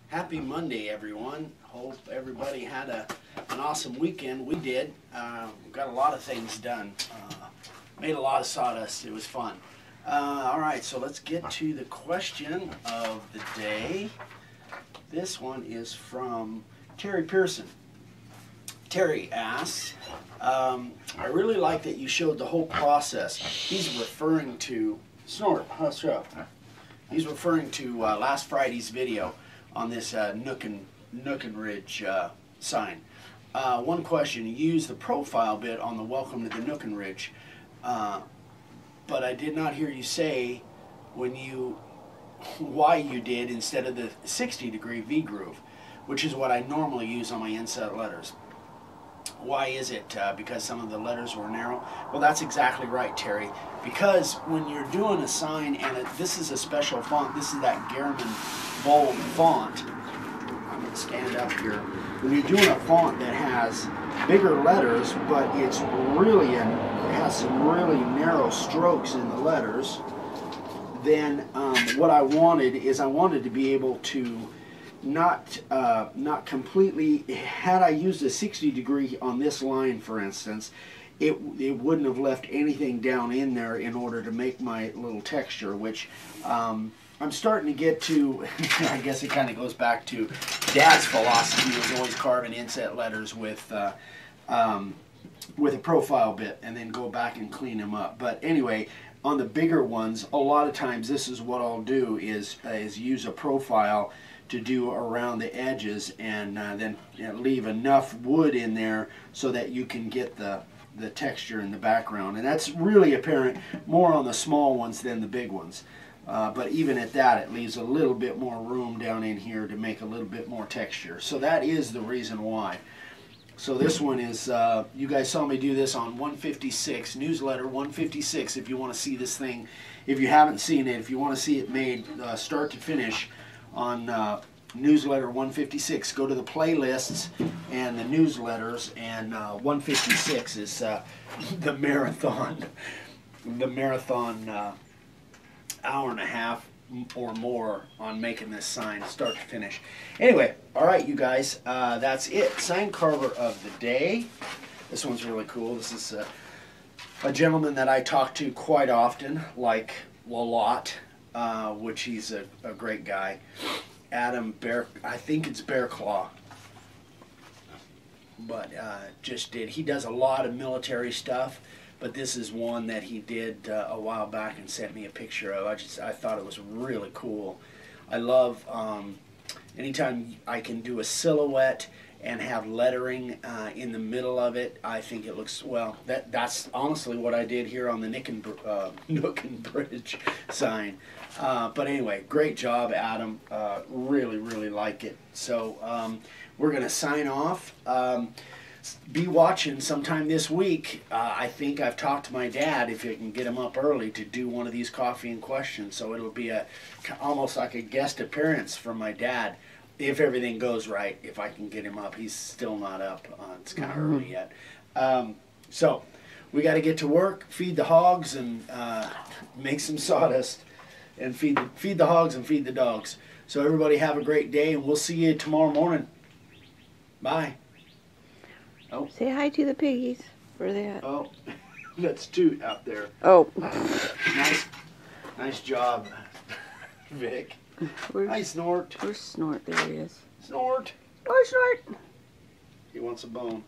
Happy Monday, everyone. Hope everybody had an awesome weekend. We did. We got a lot of things done. Made a lot of sawdust. It was fun. All right, so let's get to the question of the day. This one is from Terry Pearson. Terry asks, I really like that you showed the whole process. He's referring to, snort, hush up. He's referring to last Friday's video on this Nook and Ridge sign. One question, you used the profile bit on the welcome to the Nook and Ridge, but I did not hear you say why you did instead of the 60-degree V-groove, which is what I normally use on my inset letters. Why is it? Because some of the letters were narrow? Well, that's exactly right, Terry. Because when you're doing a sign, and this is a special font, this is that Garmin bold font. I'm going to stand up here. When you're doing a font that has bigger letters, but it's really it has some really narrow strokes in the letters, then what I wanted to be able to not completely, had I used a 60 degree on this line, for instance, it wouldn't have left anything down in there in order to make my little texture, which I'm starting to get to. I guess it kind of goes back to Dad's philosophy. He was always carving inset letters with a profile bit and then go back and clean them up. But anyway, on the bigger ones, a lot of times this is what I'll do is use a profile to do around the edges, and then leave enough wood in there so that you can get the texture in the background. And that's really apparent more on the small ones than the big ones. But even at that, it leaves a little bit more room down in here to make a little bit more texture. So that is the reason why. So this one is, you guys saw me do this on 156, newsletter 156, if you want to see this thing. If you haven't seen it, if you want to see it made start to finish on newsletter 156, go to the playlists and the newsletters, and 156 is the marathon hour and a half or more on making this sign start to finish. Anyway, all right, you guys, that's it. Sign carver of the day. This one's really cool. This is a gentleman that I talk to quite often, like a lot, which he's a great guy. Adam Bear, I think it's Bear Claw, but he does a lot of military stuff. But this is one that he did a while back and sent me a picture of. I thought it was really cool. I love anytime I can do a silhouette and have lettering in the middle of it. I think it looks, well, that's honestly what I did here on the Nook and Bridge sign. But anyway, great job, Adam. Really, really like it. So we're going to sign off. Be watching sometime this week. I think I've talked to my dad, if you can get him up early, to do one of these coffee and questions. So it'll be almost like a guest appearance from my dad, if everything goes right, if I can get him up. He's still not up. It's kind of early yet. So we got to get to work, feed the hogs, and make some sawdust, and feed the hogs and feed the dogs. So everybody have a great day, and we'll see you tomorrow morning. Bye. Oh. Say hi to the piggies. Where are they at? Oh, that's Toot out there. Oh. Nice job, Vic. Hi, Snort. Where's Snort? There he is. Snort. Oh, Snort. He wants a bone.